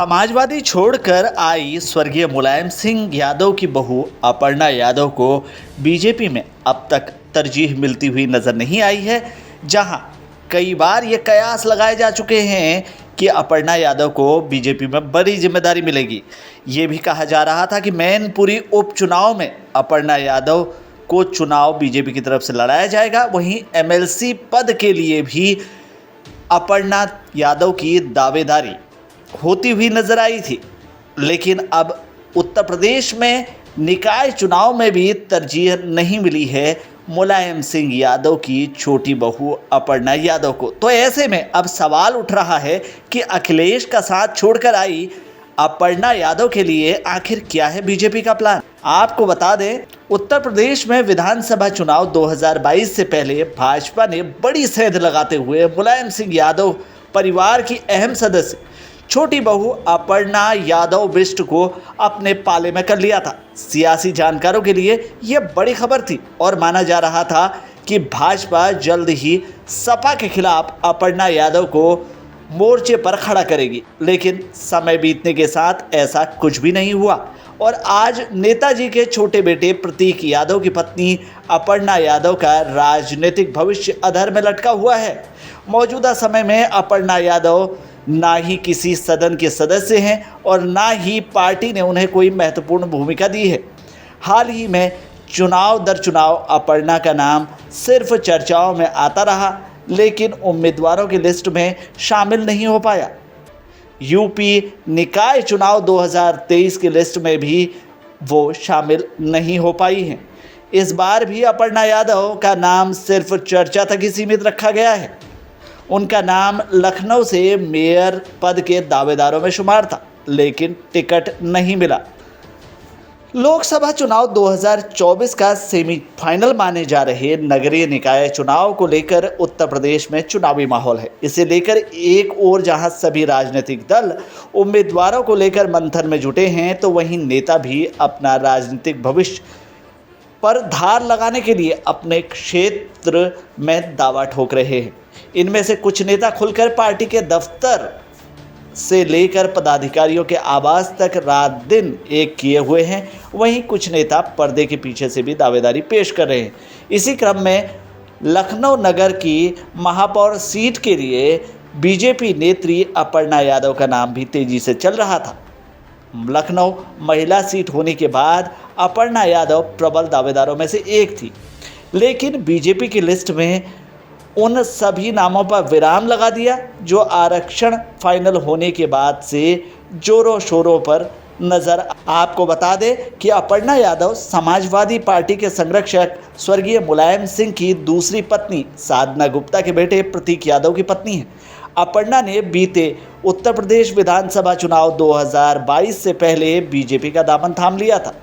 समाजवादी छोड़कर आई स्वर्गीय मुलायम सिंह यादव की बहू अपर्णा यादव को बीजेपी में अब तक तरजीह मिलती हुई नजर नहीं आई है। जहां कई बार ये कयास लगाए जा चुके हैं कि अपर्णा यादव को बीजेपी में बड़ी जिम्मेदारी मिलेगी। ये भी कहा जा रहा था कि मैनपुरी उपचुनाव में अपर्णा यादव को चुनाव बीजेपी की तरफ से लड़ाया जाएगा। वहीं एमएलसी पद के लिए भी अपर्णा यादव की दावेदारी होती हुई नजर आई थी। लेकिन अब उत्तर प्रदेश में निकाय चुनाव में भी तरजीह नहीं मिली है मुलायम सिंह यादव की छोटी बहू अपर्णा यादव को। तो ऐसे में अब सवाल उठ रहा है कि अखिलेश का साथ छोड़कर आई अपर्णा यादव के लिए आखिर क्या है बीजेपी का प्लान। आपको बता दें, उत्तर प्रदेश में विधानसभा चुनाव 2022 से पहले भाजपा ने बड़ी सेंध लगाते हुए मुलायम सिंह यादव परिवार की अहम सदस्य छोटी बहू अपर्णा यादव बिष्ट को अपने पाले में कर लिया था। सियासी जानकारों के लिए यह बड़ी खबर थी और माना जा रहा था कि भाजपा जल्द ही सपा के खिलाफ अपर्णा यादव को मोर्चे पर खड़ा करेगी। लेकिन समय बीतने के साथ ऐसा कुछ भी नहीं हुआ और आज नेताजी के छोटे बेटे प्रतीक यादव की पत्नी अपर्णा यादव का राजनीतिक भविष्य अधर में लटका हुआ है। मौजूदा समय में अपर्णा यादव ना ही किसी सदन के सदस्य हैं और ना ही पार्टी ने उन्हें कोई महत्वपूर्ण भूमिका दी है। हाल ही में चुनाव दर चुनाव अपर्णा का नाम सिर्फ चर्चाओं में आता रहा, लेकिन उम्मीदवारों की लिस्ट में शामिल नहीं हो पाया। यूपी निकाय चुनाव 2023 की लिस्ट में भी वो शामिल नहीं हो पाई हैं। इस बार भी अपर्णा यादव का नाम सिर्फ चर्चा तक ही सीमित रखा गया है। उनका नाम लखनऊ से मेयर पद के दावेदारों में शुमार था, लेकिन टिकट नहीं मिला। लोकसभा चुनाव 2024 का सेमीफाइनल माने जा रहे नगरीय निकाय चुनाव को लेकर उत्तर प्रदेश में चुनावी माहौल है। इसे लेकर एक ओर जहां सभी राजनीतिक दल उम्मीदवारों को लेकर मंथन में जुटे हैं, तो वहीं नेता भी अपना राजनीतिक भविष्य पर धार लगाने के लिए अपने क्षेत्र में दावा ठोक रहे हैं। इनमें से कुछ नेता खुलकर पार्टी के दफ्तर से लेकर पदाधिकारियों के आवास तक रात दिन एक किए हुए हैं। वहीं कुछ नेता पर्दे के पीछे से भी दावेदारी पेश कर रहे हैं। इसी क्रम में लखनऊ नगर की महापौर सीट के लिए बीजेपी नेत्री अपर्णा यादव का नाम भी तेजी से चल रहा था। लखनऊ महिला सीट होने के बाद अपर्णा यादव प्रबल दावेदारों में से एक थी, लेकिन बीजेपी की लिस्ट में उन सभी नामों पर विराम लगा दिया जो आरक्षण फाइनल होने के बाद से जोरों शोरों पर नजर। आपको बता दें कि अपर्णा यादव समाजवादी पार्टी के संरक्षक स्वर्गीय मुलायम सिंह की दूसरी पत्नी साधना गुप्ता के बेटे प्रतीक यादव की पत्नी है। अपर्णा ने बीते उत्तर प्रदेश विधानसभा चुनाव 2022 से पहले बीजेपी का दामन थाम लिया था।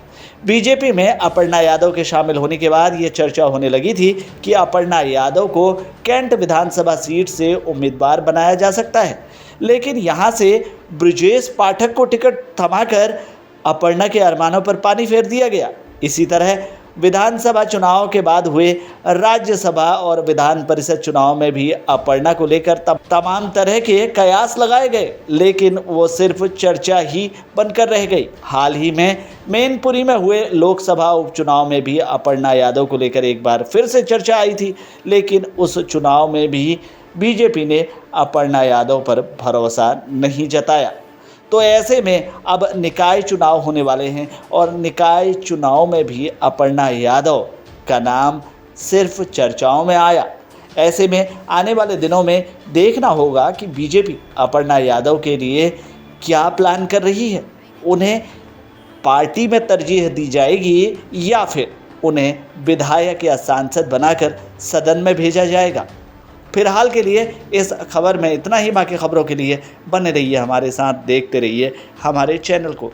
बीजेपी में अपर्णा यादव के शामिल होने के बाद ये चर्चा होने लगी थी कि अपर्णा यादव को कैंट विधानसभा सीट से उम्मीदवार बनाया जा सकता है, लेकिन यहां से ब्रिजेश पाठक को टिकट थमाकर अपर्णा के अरमानों पर पानी फेर दिया गया। इसी तरह विधानसभा चुनाव के बाद हुए राज्यसभा और विधान परिषद चुनाव में भी अपर्णा को लेकर तमाम तरह के कयास लगाए गए, लेकिन वो सिर्फ चर्चा ही बनकर रह गई। हाल ही में मैनपुरी में हुए लोकसभा उपचुनाव में भी अपर्णा यादव को लेकर एक बार फिर से चर्चा आई थी, लेकिन उस चुनाव में भी बीजेपी ने अपर्णा यादव पर भरोसा नहीं जताया। तो ऐसे में अब निकाय चुनाव होने वाले हैं और निकाय चुनाव में भी अपर्णा यादव का नाम सिर्फ चर्चाओं में आया। ऐसे में आने वाले दिनों में देखना होगा कि बीजेपी अपर्णा यादव के लिए क्या प्लान कर रही है। उन्हें पार्टी में तरजीह दी जाएगी या फिर उन्हें विधायक या सांसद बनाकर सदन में भेजा जाएगा। फिलहाल के लिए इस खबर में इतना ही। बाकी खबरों के लिए बने रहिए हमारे साथ, देखते रहिए हमारे चैनल को।